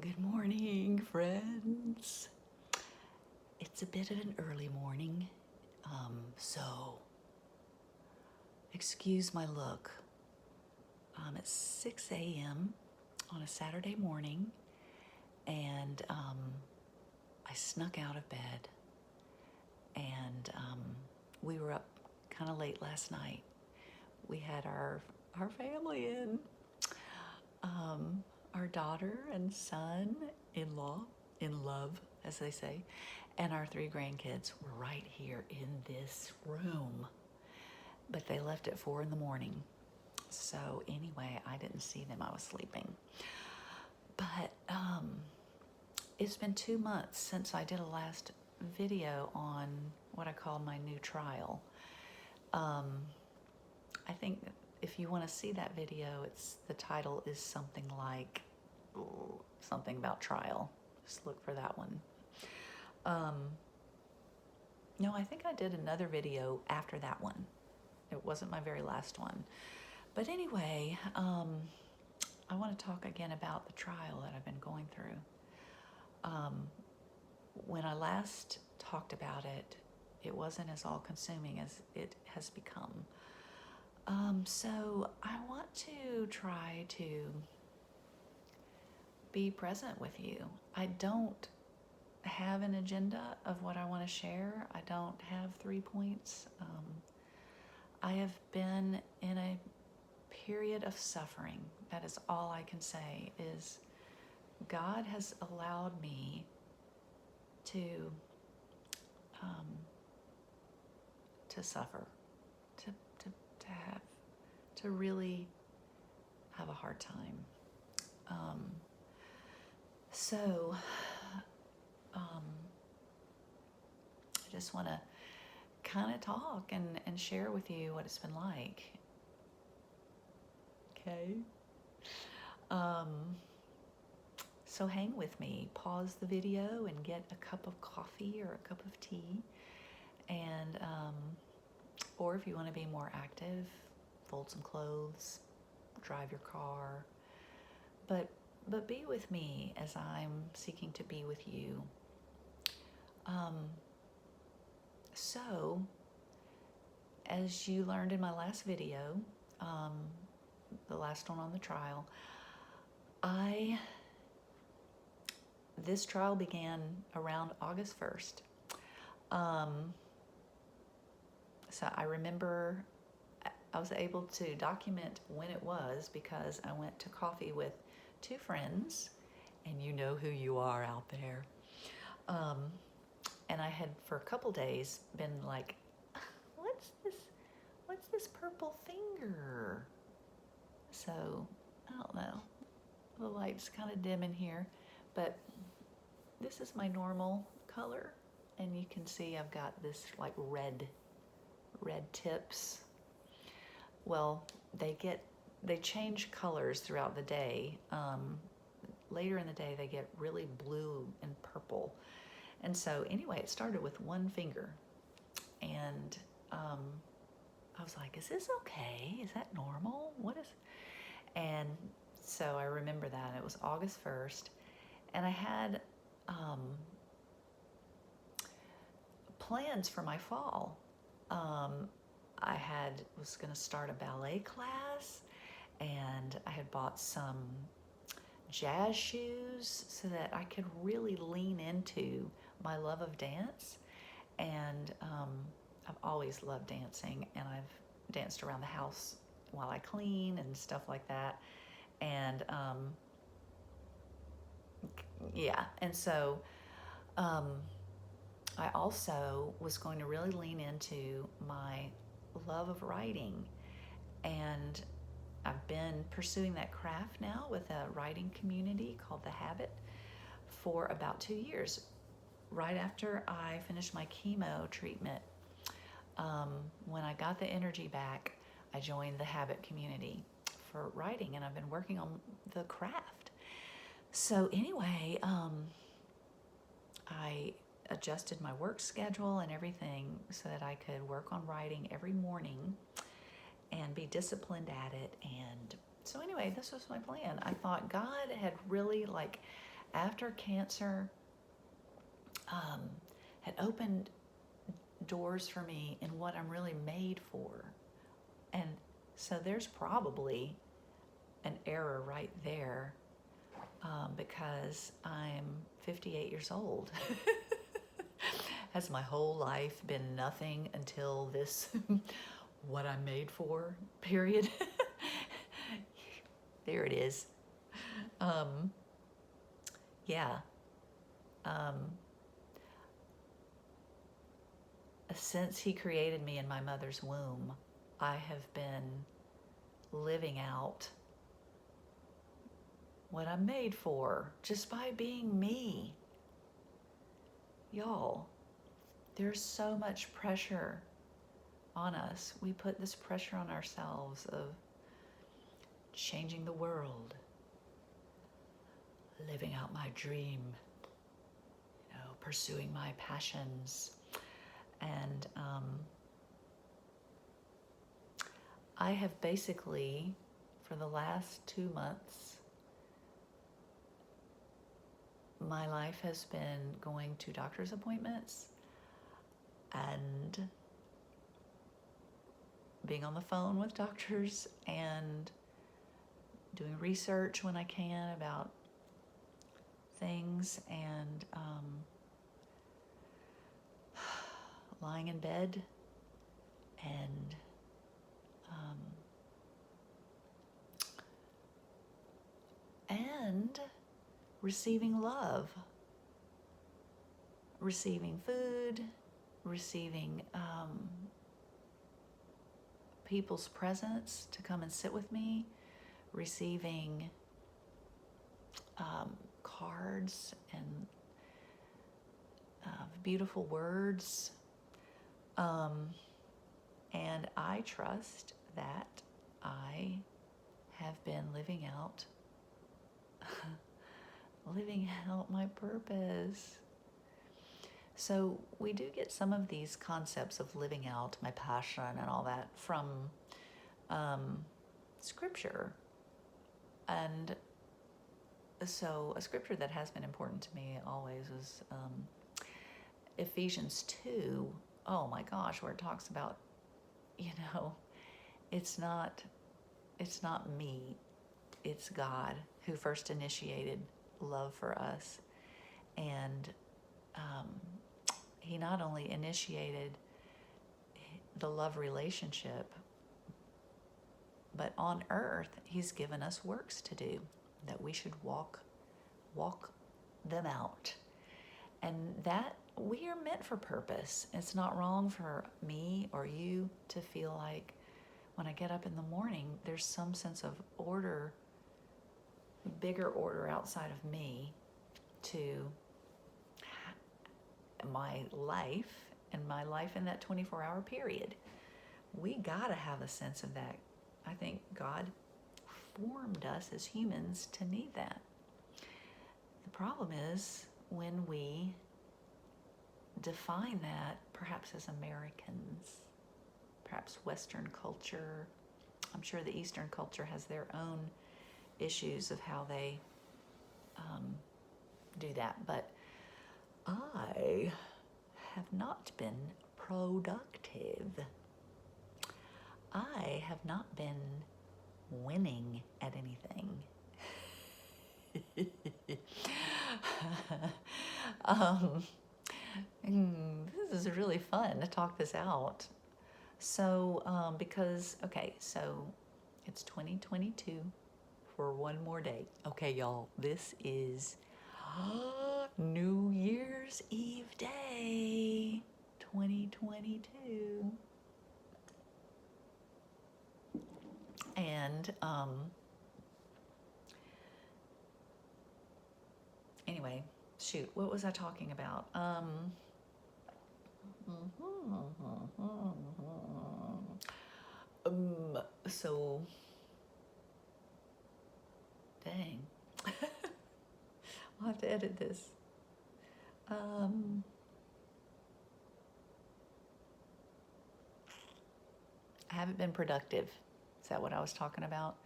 Good morning, friends. It's a bit of an early morning, so excuse my look. It's 6 a.m. on a Saturday morning, and I snuck out of bed, and we were up kind of late last night. We had our family in, our daughter and son-in-law, in love, as they say, and our 3 grandkids were right here in this room. But they left at 4 in the morning. So anyway, I didn't see them. I was sleeping. But it's been 2 months since I did a last video on what I call my new trial. I think if you want to see that video, the title is something like something about trial. Just look for that one. No, I think I did another video after that one. It wasn't my very last one. But anyway, I want to talk again about the trial that I've been going through. When I last talked about it, it wasn't as all-consuming as it has become. So I want to try to be present with you. I don't have an agenda of what I want to share. I don't have 3 points. I have been in a period of suffering. That is all I can say, is God has allowed me to suffer, to really have a hard time. So I just want to kind of talk and share with you what it's been like. Okay. So hang with me, pause the video and get a cup of coffee or a cup of tea. And, or if you want to be more active, fold some clothes, drive your car, but be with me as I'm seeking to be with you. So, as you learned in my last video, the last one on the trial, this trial began around August 1st. So I remember I was able to document when it was because I went to coffee with 2 friends, and you know who you are out there. And I had for a couple days been like, what's this purple finger? So I don't know, the light's kind of dim in here, but this is my normal color, and you can see I've got this like red tips. Well, they change colors throughout the day. Later in the day, they get really blue and purple. And so anyway, it started with 1 finger. And I was like, is this okay? Is that normal? And so I remember that. It was August 1st. And I had plans for my fall. I was going to start a ballet class, and I had bought some jazz shoes so that I could really lean into my love of dance. And I've always loved dancing, and I've danced around the house while I clean and stuff like that. And yeah, and so I also was going to really lean into my love of writing, and I've been pursuing that craft now with a writing community called The Habit for about 2 years. Right after I finished my chemo treatment, when I got the energy back, I joined the Habit community for writing, and I've been working on the craft. So anyway, I adjusted my work schedule and everything so that I could work on writing every morning and be disciplined at it. And so anyway, this was my plan. I thought God had really after cancer had opened doors for me in what I'm really made for. And so there's probably an error right there, because I'm 58 years old. Has my whole life been nothing until this what I'm made for period? There it is. Yeah. Since he created me in my mother's womb, I have been living out what I'm made for just by being me. Y'all, there's so much pressure on us. We put this pressure on ourselves of changing the world, living out my dream, pursuing my passions. And I have basically, for the last 2 months, my life has been going to doctor's appointments and being on the phone with doctors and doing research when I can about things, and lying in bed and receiving love, receiving food, receiving people's presence to come and sit with me, receiving cards and beautiful words. And I trust that I have been living out my purpose. So we do get some of these concepts of living out my passion and all that from scripture. And so a scripture that has been important to me always was Ephesians 2. Oh my gosh, where it talks about, it's not me, it's God who first initiated love for us. And he not only initiated the love relationship, but on earth, he's given us works to do that we should walk them out. And that we are meant for purpose. It's not wrong for me or you to feel like when I get up in the morning, there's some sense of order, bigger order outside of me to my life and my life in that 24-hour period. We gotta have a sense of that. I think God formed us as humans to need that. The problem is when we define that, perhaps as Americans, perhaps Western culture. I'm sure the Eastern culture has their own issues of how they do that, but I have not been productive. I have not been winning at anything. This is really fun to talk this out. So, because, so it's 2022 for one more day. Okay, y'all, this is New Year's Eve Day, 2022. And, anyway, shoot, what was I talking about? So, dang. I'll have to edit this. I haven't been productive. Is that what I was talking about?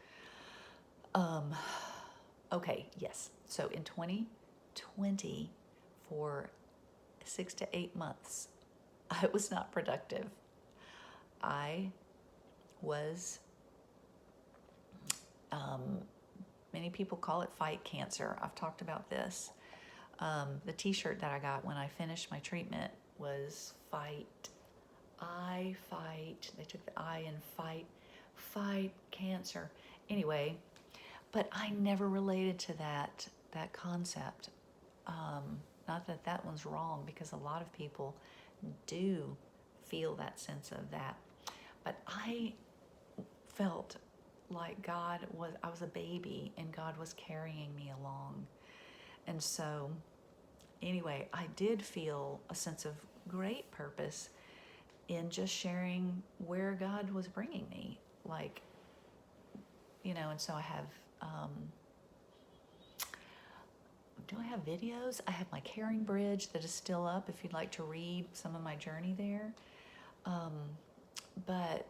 Okay, yes. So in 2022, 20 for 6 to 8 months. I was not productive. I was, many people call it fight cancer. I've talked about this. The t-shirt that I got when I finished my treatment was fight. I fight. They took the I in fight cancer. Anyway, but I never related to that concept. Not that that one's wrong, because a lot of people do feel that sense of that. But I felt like I was a baby and God was carrying me along. And so anyway, I did feel a sense of great purpose in just sharing where God was bringing me. Like, and so I have, do I have videos? I have my Caring Bridge that is still up if you'd like to read some of my journey there. But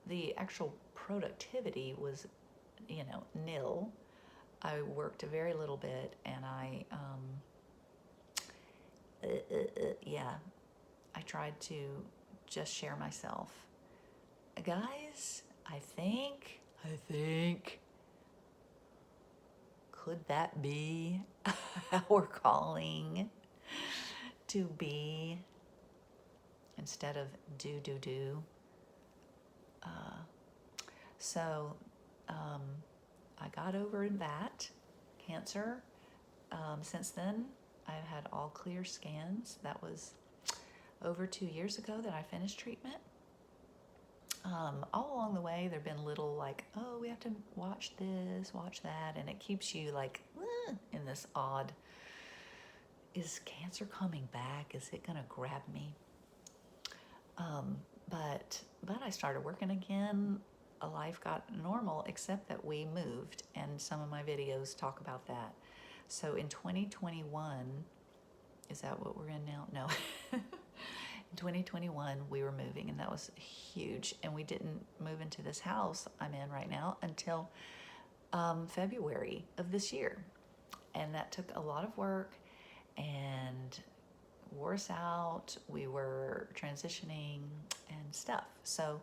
the actual productivity was, nil. I worked a very little bit, and I tried to just share myself. Guys, I think, could that be our calling, to be instead of do? So I got over that cancer. Since then, I've had all clear scans. That was over 2 years ago that I finished treatment. All along the way, there have been little like, oh, we have to watch this, watch that, and it keeps you like in this odd, is cancer coming back? Is it gonna grab me? But I started working again. Life got normal, except that we moved, and some of my videos talk about that. So in 2021, is that what we're in now? No. In 2021, we were moving, and that was huge. And we didn't move into this house I'm in right now until February of this year. And that took a lot of work and wore us out. We were transitioning and stuff. So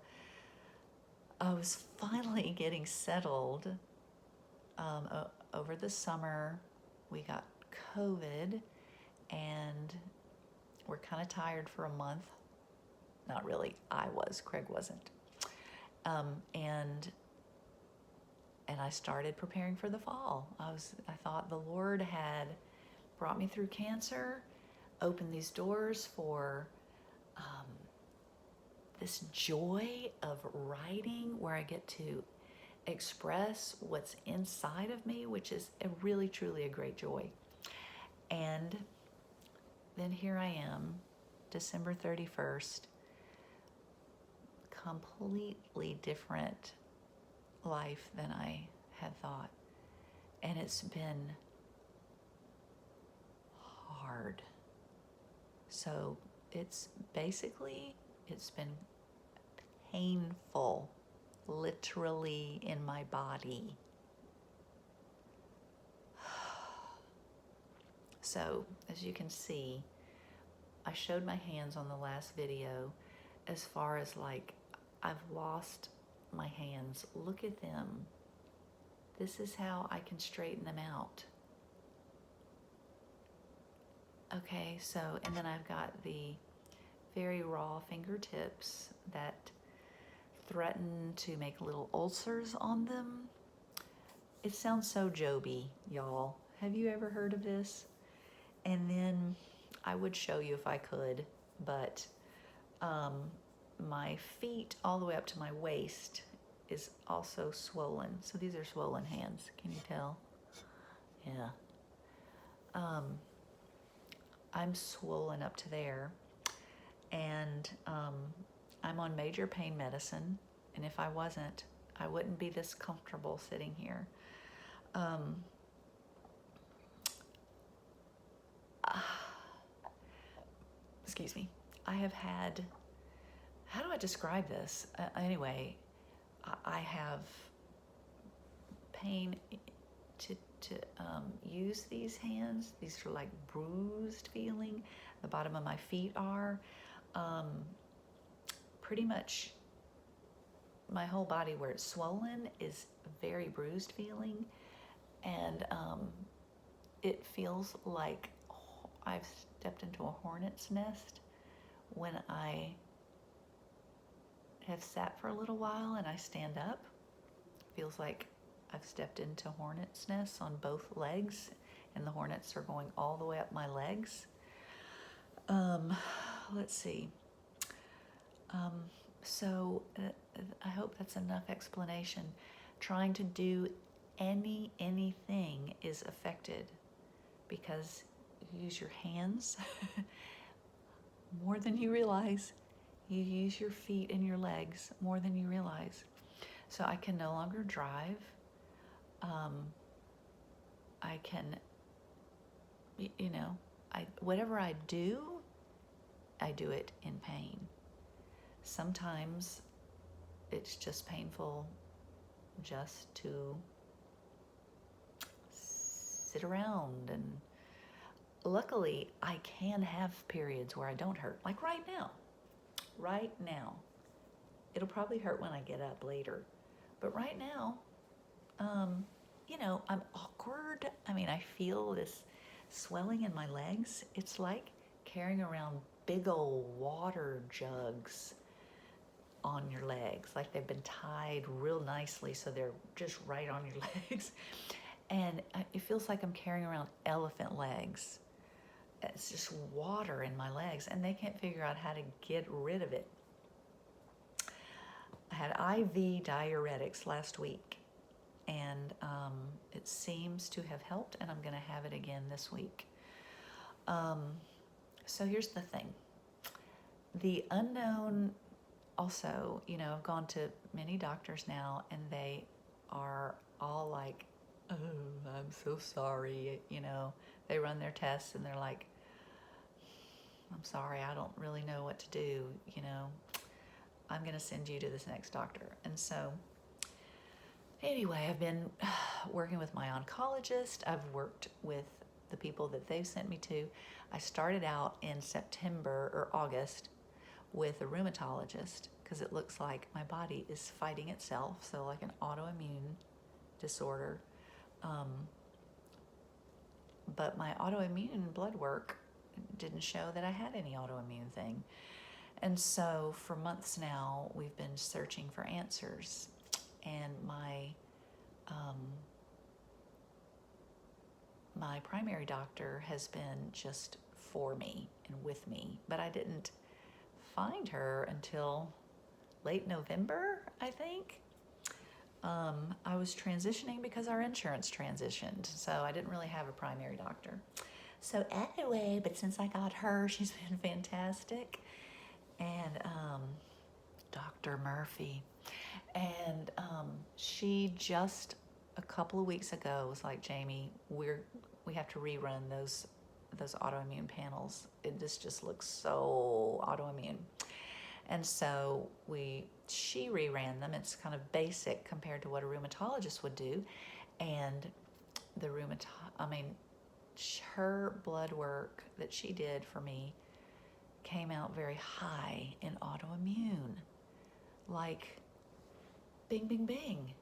I was finally getting settled over the summer. We got COVID, and we're kind of tired for a month. Not really. I was. Craig wasn't. And I started preparing for the fall. I thought the Lord had brought me through cancer, opened these doors for this joy of writing, where I get to express what's inside of me, which is really, truly a great joy. And then here I am, December 31st, completely different life than I had thought. And it's been hard. So it's been painful, literally in my body. So as you can see, I showed my hands on the last video. As far as like, I've lost my hands. Look at them. This is how I can straighten them out. Okay, so, and then I've got the very raw fingertips that threaten to make little ulcers on them. It sounds so Joby, y'all. Have you ever heard of this? And then I would show you if I could, but my feet all the way up to my waist is also swollen. So these are swollen hands. Can you tell? Yeah. I'm swollen up to there, and I'm on major pain medicine, and if I wasn't, I wouldn't be this comfortable sitting here. Excuse me. I have had, how do I describe this? Anyway, I have pain to use these hands. These are like bruised feeling. The bottom of my feet are. Pretty much my whole body where it's swollen is very bruised feeling. And it feels like I've stepped into a hornet's nest when I have sat for a little while and I stand up. It feels like I've stepped into hornet's nests on both legs, and the hornets are going all the way up my legs. Let's see. So I hope that's enough explanation. Trying to do anything is affected because you use your hands more than you realize. You use your feet and your legs more than you realize. So I can no longer drive. I can, whatever I do it in pain. Sometimes it's just painful just to sit around, and luckily I can have periods where I don't hurt, like right now. It'll probably hurt when I get up later, but right now, I'm awkward. I mean, I feel this swelling in my legs. It's like carrying around big old water jugs on your legs, like they've been tied real nicely so they're just right on your legs. And it feels like I'm carrying around elephant legs. It's just water in my legs, and they can't figure out how to get rid of it. I had IV diuretics last week, and it seems to have helped, and I'm going to have it again this week. So here's the thing. The unknown also, I've gone to many doctors now, and they are all like, oh, I'm so sorry. They run their tests, and they're like, I'm sorry, I don't really know what to do. I'm going to send you to this next doctor. And so anyway, I've been working with my oncologist. I've worked with the people that they've sent me to. I started out in September or August with a rheumatologist because it looks like my body is fighting itself, so like an autoimmune disorder. But my autoimmune blood work didn't show that I had any autoimmune thing. And so for months now, we've been searching for answers. And my primary doctor has been just for me and with me, but I didn't find her until late November, I think. I was transitioning because our insurance transitioned, so I didn't really have a primary doctor. So anyway, but since I got her, she's been fantastic. And Dr. Murphy. And she just a couple of weeks ago was like, Jamie, we have to rerun those autoimmune panels. This just looks so autoimmune. And so she reran them. It's kind of basic compared to what a rheumatologist would do. And her blood work that she did for me came out very high in autoimmune. Like, bing, bing, bing.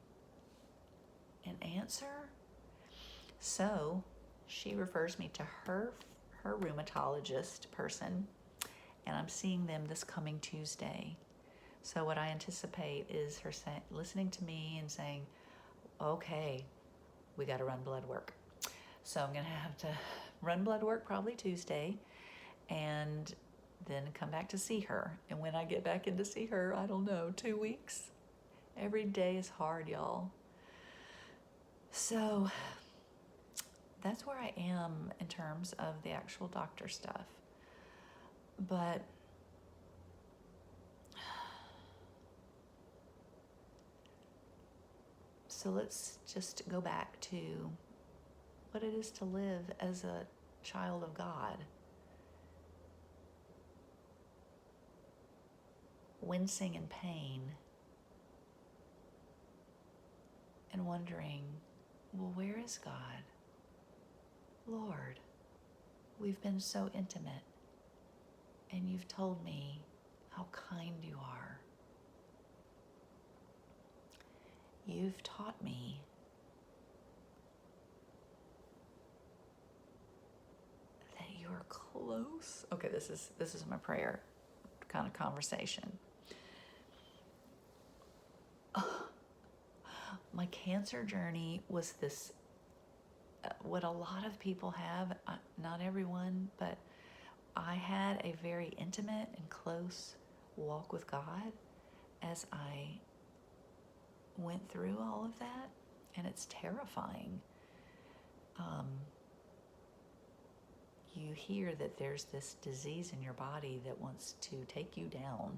An answer? So she refers me to her rheumatologist person, and I'm seeing them this coming Tuesday. So what I anticipate is her listening to me and saying, okay, we got to run blood work. So I'm going to have to run blood work probably Tuesday, and then come back to see her. And when I get back in to see her, I don't know, 2 weeks. Every day is hard, y'all. So that's where I am in terms of the actual doctor stuff. But so let's just go back to what it is to live as a child of God. Wincing in pain and wondering, well, where is God? Lord, we've been so intimate, and you've told me how kind you are. You've taught me that you are close. Okay, this is my prayer kind of conversation. My cancer journey was this, what a lot of people have, not everyone, but I had a very intimate and close walk with God as I went through all of that, and it's terrifying. You hear that there's this disease in your body that wants to take you down.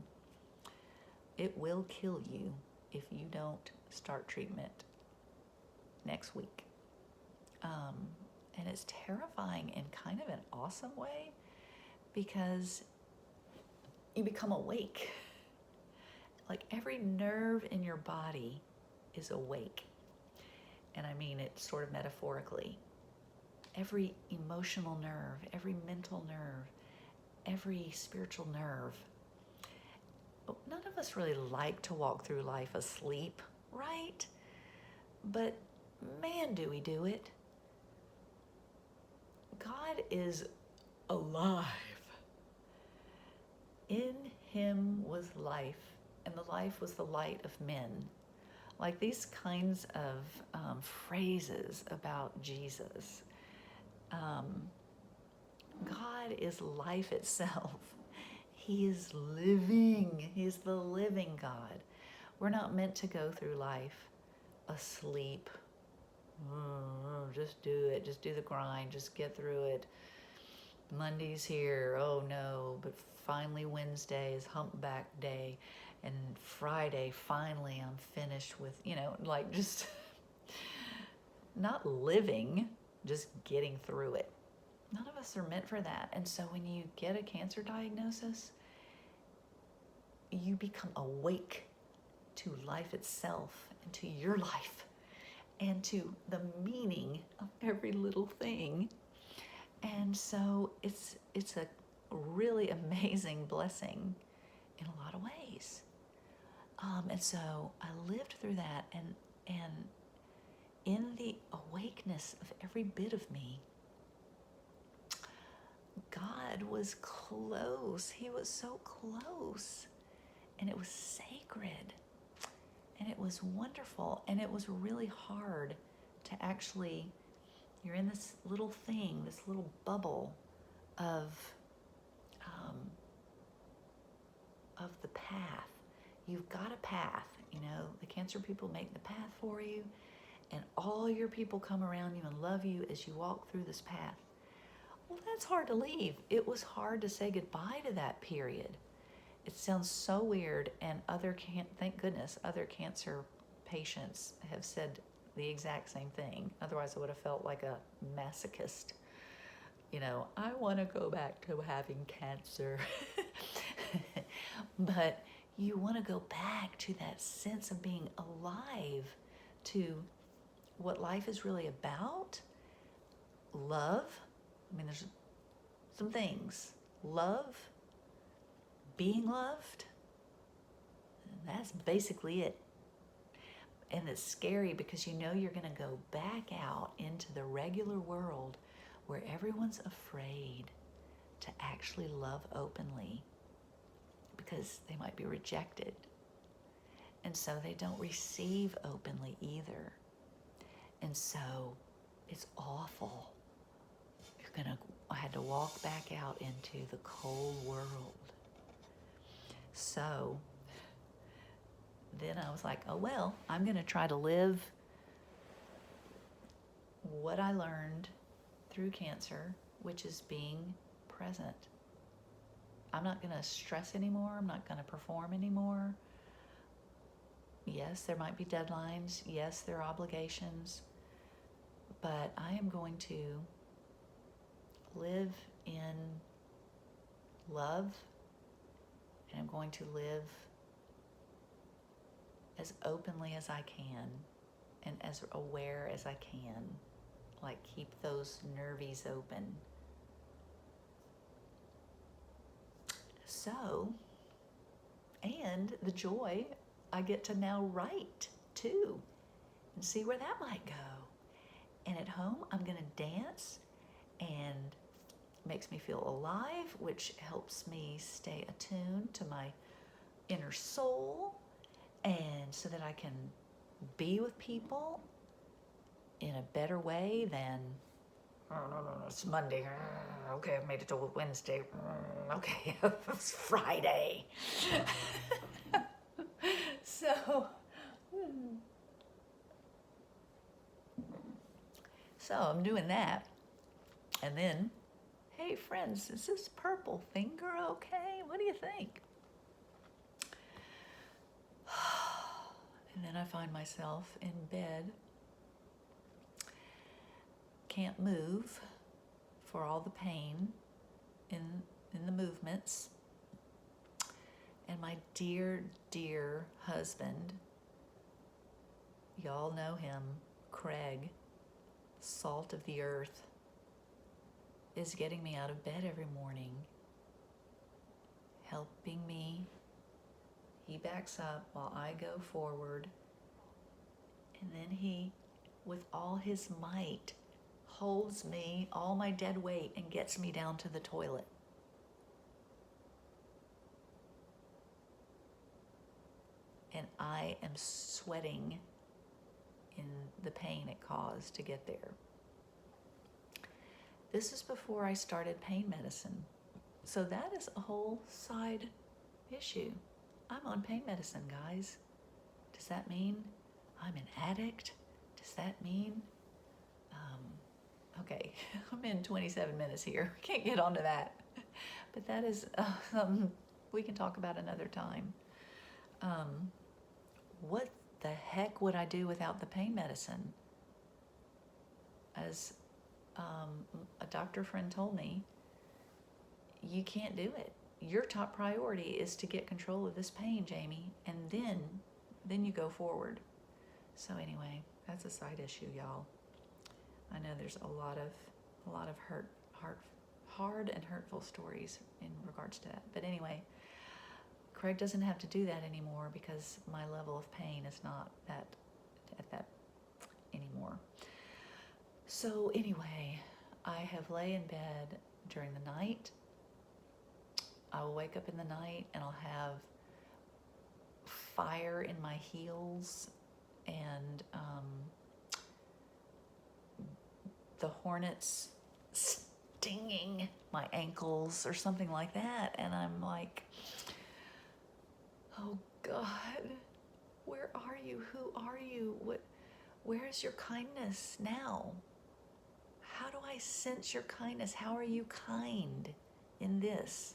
It will kill you if you don't start treatment next week. And it's terrifying in kind of an awesome way, because you become awake. Like every nerve in your body is awake. And I mean it sort of metaphorically. Every emotional nerve, every mental nerve, every spiritual nerve. None of us really like to walk through life asleep, right? But man, do we do it. God is alive. In him was life, and the life was the light of men. Like these kinds of phrases about Jesus. God is life itself. He is living. He's the living God. We're not meant to go through life asleep. Just do it. Just do the grind. Just get through it. Monday's here. Oh no. But finally Wednesday is humpback day. And Friday, finally I'm finished with, like just not living, just getting through it. None of us are meant for that. And so when you get a cancer diagnosis, you become awake to life itself and to your life and to the meaning of every little thing. And so it's a really amazing blessing in a lot of ways. And so I lived through that, and in the awakeness of every bit of me, God was close. He was so close. And it was sacred. And it was wonderful. And it was really hard to actually, you're in this little thing, this little bubble of the path. You've got a path, the cancer people make the path for you, and all your people come around you and love you as you walk through this path. Well, that's hard to leave. It was hard to say goodbye to that period. It sounds so weird, and thank goodness, other cancer patients have said the exact same thing. Otherwise, I would have felt like a masochist. I want to go back to having cancer. But you want to go back to that sense of being alive, to what life is really about. Love. I mean, there's some things. Love. Being loved. And that's basically it. And it's scary because you're going to go back out into the regular world where everyone's afraid to actually love openly because they might be rejected. And so they don't receive openly either. And so it's awful. I had to walk back out into the cold world. So then I was like, oh well, I'm going to try to live what I learned through cancer, which is being present. I'm not going to stress anymore. I'm not going to perform anymore. Yes, there might be deadlines. Yes, there are obligations. But I am going to live in love, and I'm going to live as openly as I can and as aware as I can. Like, keep those nervies open. So, and the joy, I get to now write too and see where that might go. And at home, I'm going to dance, and makes me feel alive, which helps me stay attuned to my inner soul, and so that I can be with people in a better way than, oh, no, it's Monday. Okay, I've made it to Wednesday. Okay, it's Friday. So I'm doing that. And then, hey friends, is this purple finger okay? What do you think? And then I find myself in bed, can't move for all the pain in the movements. And my dear, dear husband, y'all know him, Craig, salt of the earth, is getting me out of bed every morning, helping me. He backs up while I go forward, and then he, with all his might, holds me, all my dead weight, and gets me down to the toilet. And I am sweating in the pain it caused to get there. This is before I started pain medicine. So that is a whole side issue. I'm on pain medicine, guys. Does that mean I'm an addict? Does that mean, okay, I'm in 27 minutes here. Can't get onto that. But that is something we can talk about another time. What the heck would I do without the pain medicine? As a doctor friend told me, you can't do it. Your top priority is to get control of this pain, Jamie, and then you go forward. So anyway, that's a side issue, y'all. I know there's a lot of hard and hurtful stories in regards to that. But anyway, Craig doesn't have to do that anymore because my level of pain is not at that anymore. So anyway, I have lay in bed during the night. I will wake up in the night and I'll have fire in my heels and the hornets stinging my ankles or something like that. And I'm like, oh God, where are you? Who are you? Where is your kindness now? How do I sense your kindness? How are you kind in this?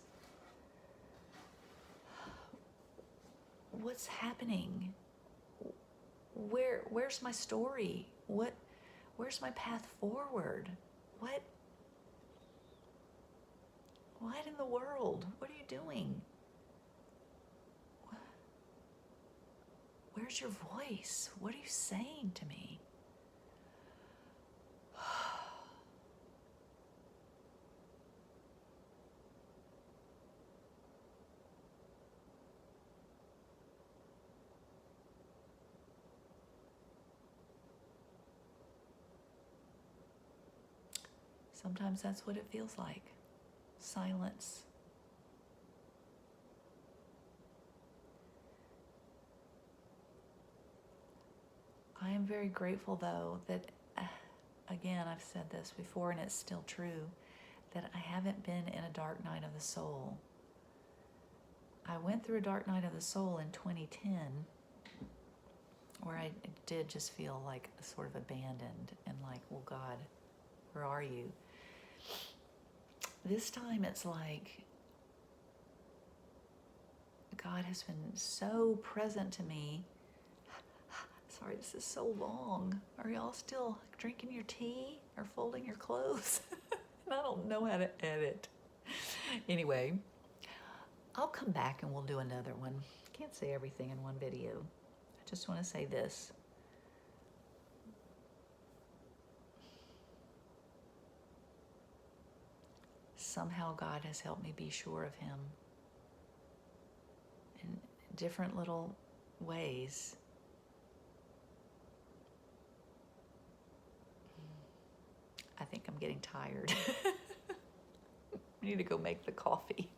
What's happening? Where's my story? Where's my path forward? What in the world? What are you doing? Where's your voice? What are you saying to me? Sometimes that's what it feels like. Silence. I am very grateful, though, that, again, I've said this before and it's still true, that I haven't been in a dark night of the soul. I went through a dark night of the soul in 2010 where I did just feel like sort of abandoned and like, well, God, where are you? This time it's like God has been so present to me. Sorry, this is so long. Are y'all still drinking your tea or folding your clothes? And I don't know how to edit. Anyway, I'll come back and we'll do another one. Can't say everything in one video. I just want to say this. somehow God has helped me be sure of him in different little ways. I think I'm getting tired. I need to go make the coffee.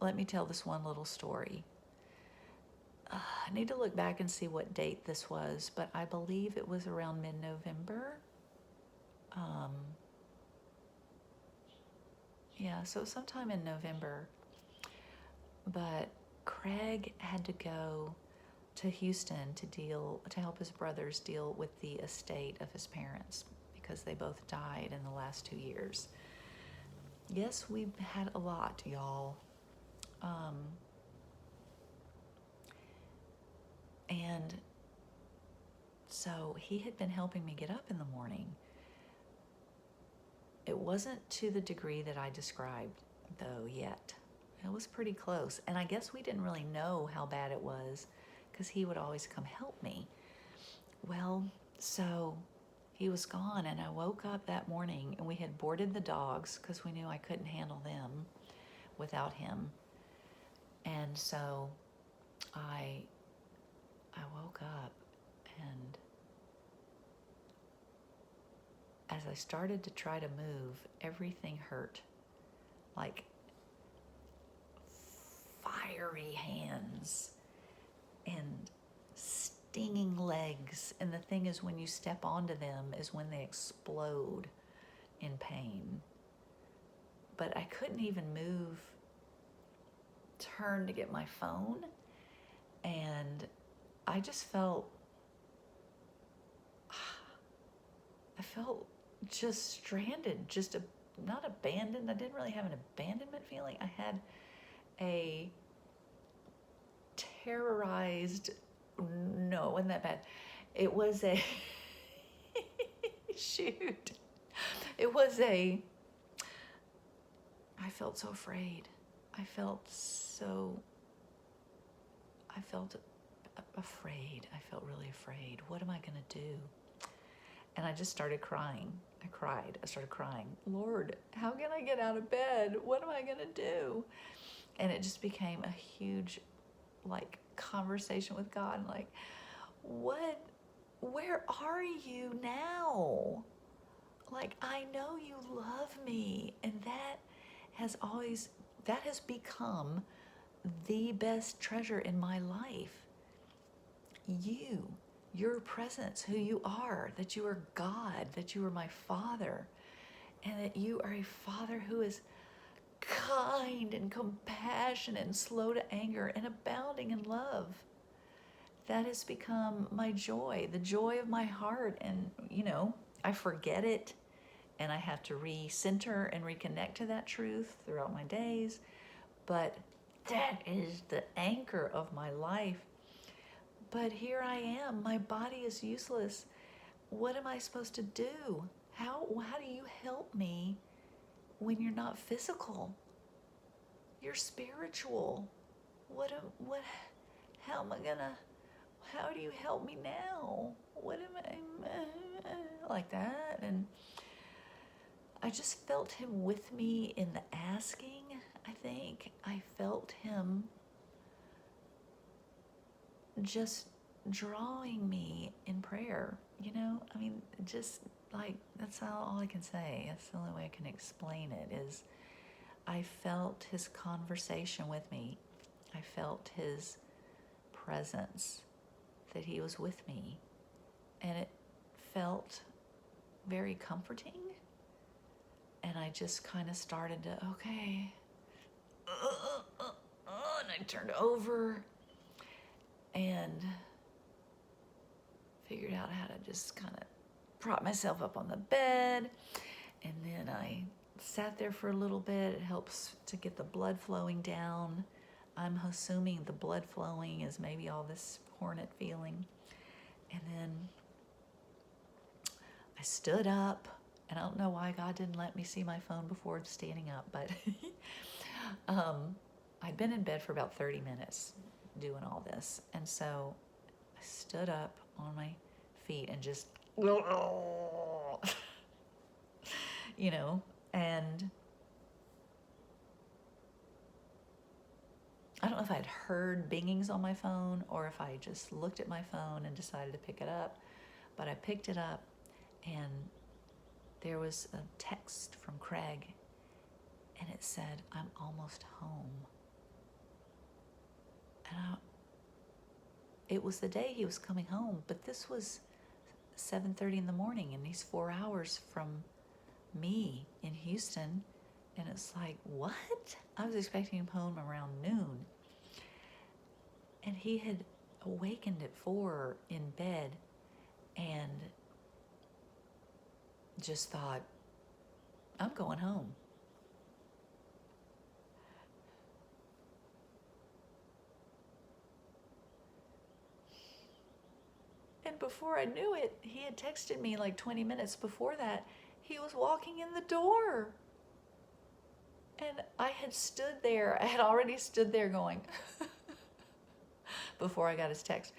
Let me tell this one little story. I need to look back and see what date this was, but I believe it was around mid-November. Yeah, so sometime in November. But Craig had to go to Houston to help his brothers deal with the estate of his parents because they both died in the last 2 years. Yes, we've had a lot, y'all. And so he had been helping me get up in the morning. It wasn't to the degree that I described, though, yet. It was pretty close. And I guess we didn't really know how bad it was because he would always come help me. Well, so he was gone, and I woke up that morning, and we had boarded the dogs because we knew I couldn't handle them without him. And so I woke up, and as I started to try to move, everything hurt. Like fiery hands and stinging legs. And the thing is, when you step onto them is when they explode in pain. But I couldn't even turn to get my phone. And I just felt just stranded, not abandoned. I didn't really have an abandonment feeling. I had a terrorized, no, it wasn't that bad. It was a, shoot. It was I felt so afraid. I felt afraid. I felt really afraid. What am I going to do? And I just started crying. I started crying. Lord, how can I get out of bed? What am I going to do? And it just became a huge, conversation with God. Where are you now? I know you love me. And that has become the best treasure in my life. Your presence, who you are, that you are God, that you are my Father, and that you are a Father who is kind and compassionate and slow to anger and abounding in love. That has become my joy, the joy of my heart. And, I forget it, and I have to recenter and reconnect to that truth throughout my days. But that is the anchor of my life. But here I am. My body is useless. What am I supposed to do? How do you help me when you're not physical? You're spiritual. How do you help me now? What am I, like that? And I just felt him with me in the asking, I think. I felt him just drawing me in prayer, that's all I can say. That's the only way I can explain it, is I felt his conversation with me. I felt his presence, that he was with me, and it felt very comforting. And I just kind of started to, okay, and I turned over and figured out how to just kind of prop myself up on the bed. And then I sat there for a little bit. It helps to get the blood flowing down. I'm assuming the blood flowing is maybe all this hornet feeling. And then I stood up, and I don't know why God didn't let me see my phone before standing up, but I'd been in bed for about 30 minutes doing all this. And so I stood up on my feet and just, you know, and I don't know if I'd heard bingings on my phone or if I just looked at my phone and decided to pick it up, but I picked it up and there was a text from Craig and it said, "I'm almost home." And it was the day he was coming home, but this was 7:30 in the morning and he's 4 hours from me in Houston. And it's like, what? I was expecting him home around noon. And he had awakened at 4 in bed and just thought, I'm going home. And before I knew it, he had texted me like 20 minutes before that. He was walking in the door. And I had stood there. I had already stood there going, before I got his text,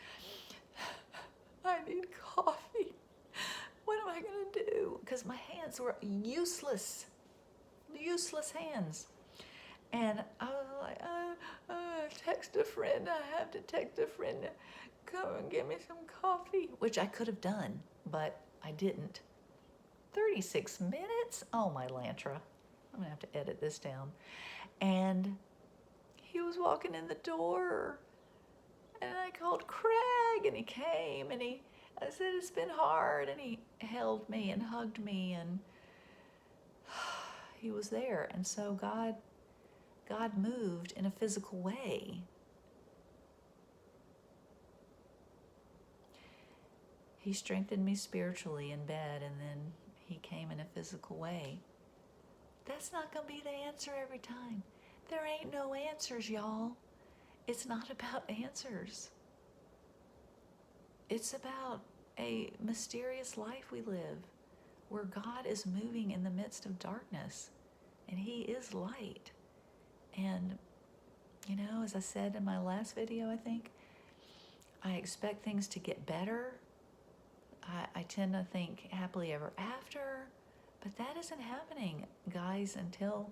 I need coffee. What am I going to do? Because my hands were useless hands. And I was like, text a friend. I have to text a friend to come and get me some coffee, which I could have done, but I didn't. 36 minutes? Oh, my Lantra. I'm going to have to edit this down. And he was walking in the door. And I called Craig, and he came, and I said, it's been hard. And he held me and hugged me, and he was there. And so God moved in a physical way. He strengthened me spiritually in bed, and then he came in a physical way. That's not going to be the answer every time. There ain't no answers, y'all. It's not about answers. It's about a mysterious life we live where God is moving in the midst of darkness, and he is light. And, you know, as I said in my last video, I think, I expect things to get better. I tend to think happily ever after, but that isn't happening, guys, until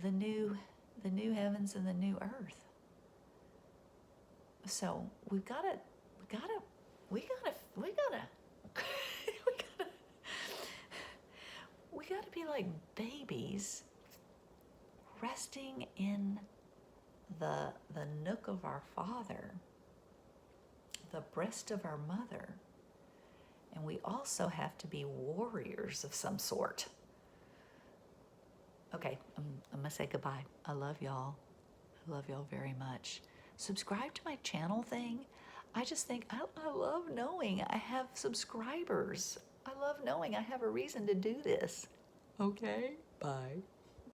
the new heavens and the new earth. So we gotta be like babies, resting in the nook of our Father, the breast of our mother. And we also have to be warriors of some sort. Okay, I'm gonna say goodbye. I love y'all. I love y'all very much. Subscribe to my channel thing. I just think I love knowing I have subscribers. I love knowing I have a reason to do this. Okay, bye.